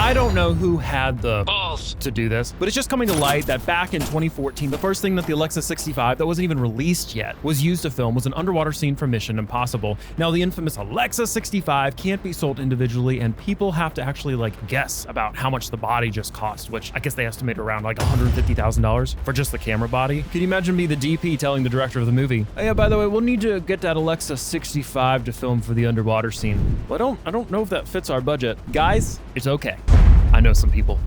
I don't know who had the balls to do this, but it's just coming to light that back in 2014, the first thing that the Alexa 65 that wasn't even released yet was used to film was an underwater scene from Mission Impossible. Now, the infamous Alexa 65 can't be sold individually, and people have to actually guess about how much the body just cost, which I guess they estimate around $150,000 for just the camera body. Can you imagine me, the DP, telling the director of the movie, "Oh yeah, by the way, we'll need to get that Alexa 65 to film for the underwater scene." Well, I don't know if that fits our budget. Guys, it's okay. I know some people.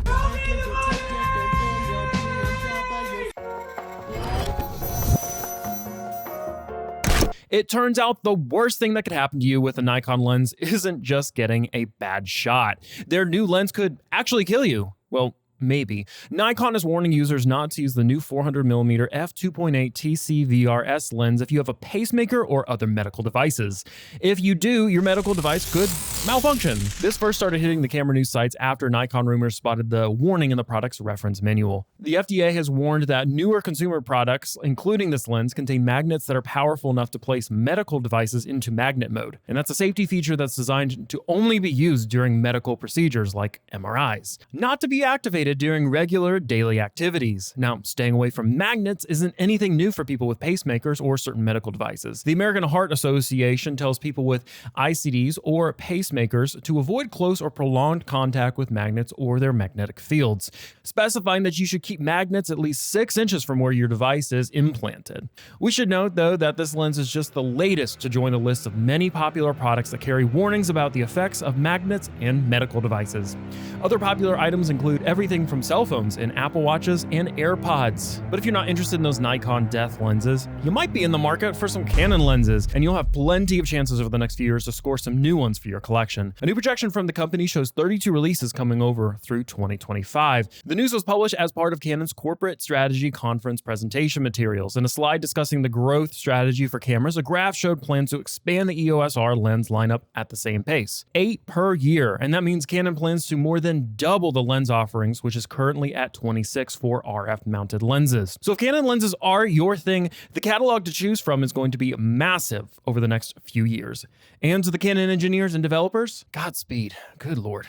It turns out the worst thing that could happen to you with a Nikon lens isn't just getting a bad shot. Their new lens could actually kill you. Well, maybe. Nikon is warning users not to use the new 400mm f2.8 TC-VRS lens if you have a pacemaker or other medical devices. If you do, your medical device could malfunction. This first started hitting the camera news sites after Nikon rumors spotted the warning in the product's reference manual. The FDA has warned that newer consumer products, including this lens, contain magnets that are powerful enough to place medical devices into magnet mode. And that's a safety feature that's designed to only be used during medical procedures like MRIs, not to be activated during regular daily activities. Now, staying away from magnets isn't anything new for people with pacemakers or certain medical devices. The American Heart Association tells people with ICDs or pacemakers to avoid close or prolonged contact with magnets or their magnetic fields, specifying that you should keep magnets at least 6 inches from where your device is implanted. We should note, though, that this lens is just the latest to join a list of many popular products that carry warnings about the effects of magnets and medical devices. Other popular items include everything from cell phones and Apple Watches and AirPods. But if you're not interested in those Nikon death lenses, you might be in the market for some Canon lenses, and you'll have plenty of chances over the next few years to score some new ones for your collection. A new projection from the company shows 32 releases coming over through 2025. The news was published as part of Canon's corporate strategy conference presentation materials. In a slide discussing the growth strategy for cameras, a graph showed plans to expand the EOS R lens lineup at the same pace, 8 per year, and that means Canon plans to more than double the lens offerings, which is currently at 26 for RF mounted lenses. So if Canon lenses are your thing, the catalog to choose from is going to be massive over the next few years. And to the Canon engineers and developers, Godspeed. Good Lord.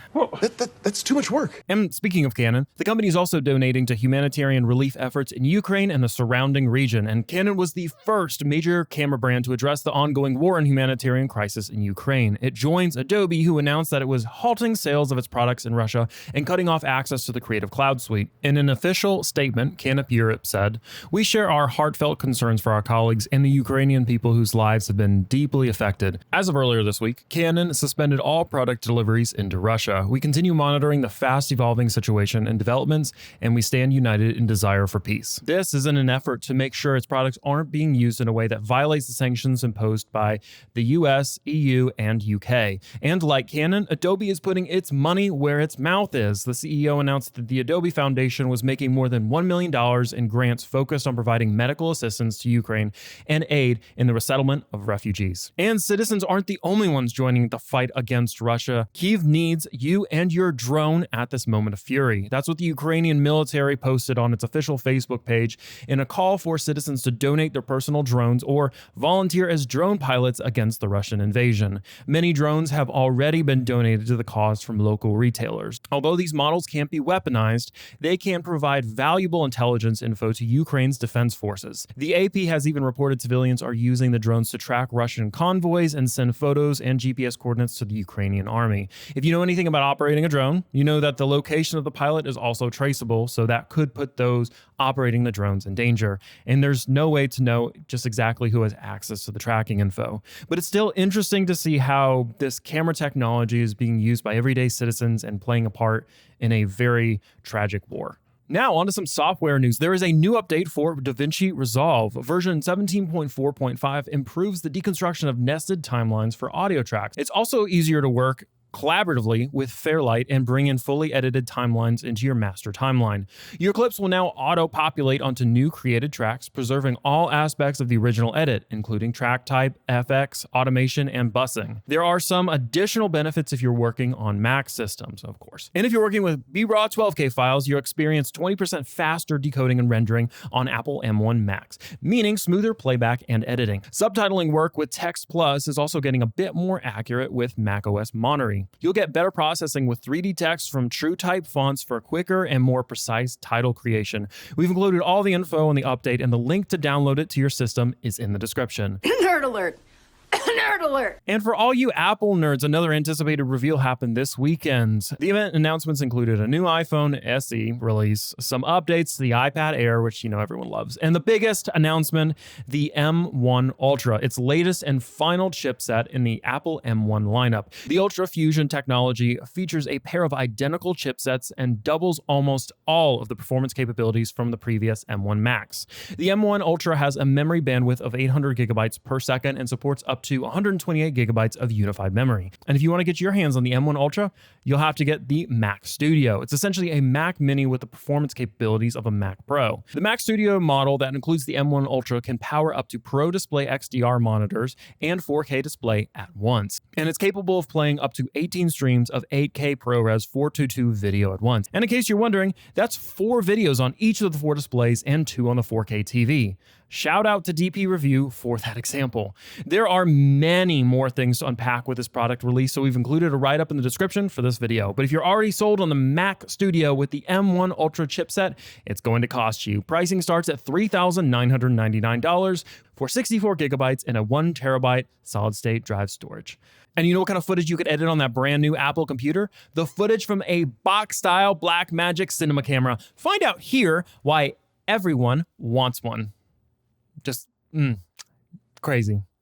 That's too much work. And speaking of Canon, the company is also donating to humanitarian relief efforts in Ukraine and the surrounding region, and Canon was the first major camera brand to address the ongoing war and humanitarian crisis in Ukraine. It joins Adobe, who announced that it was halting sales of its products in Russia and cutting off access to the Creative Cloud suite. In an official statement, Canon Europe said, "We share our heartfelt concerns for our colleagues and the Ukrainian people whose lives have been deeply affected. As of earlier this week, Canon suspended all product deliveries into Russia. We continue monitoring the fast-evolving situation and developments, and we stand united in desire for peace." This is in an effort to make sure its products aren't being used in a way that violates the sanctions imposed by the US, EU, and UK. And like Canon, Adobe is putting its money where its mouth is. The CEO announced that the Adobe Foundation was making more than $1 million in grants focused on providing medical assistance to Ukraine and aid in the resettlement of refugees. And citizens aren't the only ones joining the fight against Russia. Kyiv needs you and your drone at this moment of fury. That's what the Ukrainian military posted on its official Facebook page in a call for citizens to donate their personal drones or volunteer as drone pilots against the Russian invasion. Many drones have already been donated to the cause from local retailers. Although these models can't be weaponized, they can provide valuable intelligence info to Ukraine's defense forces. The AP has even reported civilians are using the drones to track Russian convoys and send photos and GPS coordinates to the Ukrainian army. If you know anything about operating a drone, you know that the location of the pilot is also traceable, so that could put those operating the drones in danger. And there's no way to know just exactly who has access to the tracking info. But it's still interesting to see how this camera technology is being used by everyday citizens and playing a part in a very tragic war. Now, on to some software news. There is a new update for Davinci Resolve. Version 17.4.5 improves the deconstruction of nested timelines for audio tracks. It's also easier to work collaboratively with Fairlight and bring in fully edited timelines into your master timeline. Your clips will now auto-populate onto new created tracks, preserving all aspects of the original edit, including track type, FX, automation, and busing. There are some additional benefits if you're working on Mac systems, of course. And if you're working with BRAW 12K files, you'll experience 20% faster decoding and rendering on Appl M1 Macs, meaning smoother playback and editing. Subtitling work with Text Plus is also getting a bit more accurate with macOS Monterey. quality. You'll get better processing with 3D text from TrueType fonts for quicker and more precise title creation. We've included all the info on the update, and the link to download it to your system is in the description. Nerd alert! Nerd alert! And for all you Apple nerds, another anticipated reveal happened this weekend. The event announcements included a new iPhone SE release, some updates to the iPad Air, which everyone loves, and the biggest announcement, the M1 Ultra, its latest and final chipset in the Appl M1 lineup. The Ultra Fusion technology features a pair of identical chipsets and doubles almost all of the performance capabilities from the previous M1 Max. The M1 Ultra has a memory bandwidth of 800 gigabytes per second and supports up to 128 gigabytes of unified memory. And if you want to get your hands on the M1 Ultra, you'll have to get the Mac Studio. It's essentially a Mac Mini with the performance capabilities of a Mac Pro. The Mac Studio model that includes the M1 Ultra can power up to Pro Display XDR monitors and 4K display at once. And it's capable of playing up to 18 streams of 8K ProRes 422 video at once. And in case you're wondering, that's 4 videos on each of the 4 displays and 2 on the 4K TV. Shout out to DP Review for that example. There are many more things to unpack with this product release, so we've included a write-up in the description for this video. But if you're already sold on the Mac Studio with the M1 Ultra chipset, it's going to cost you. Pricing starts at $3,999 for 64 gigabytes and a 1 terabyte solid-state drive storage. And you know what kind of footage you could edit on that brand new Apple computer? The footage from a box-style Blackmagic cinema camera. Find out here why everyone wants one. Just crazy.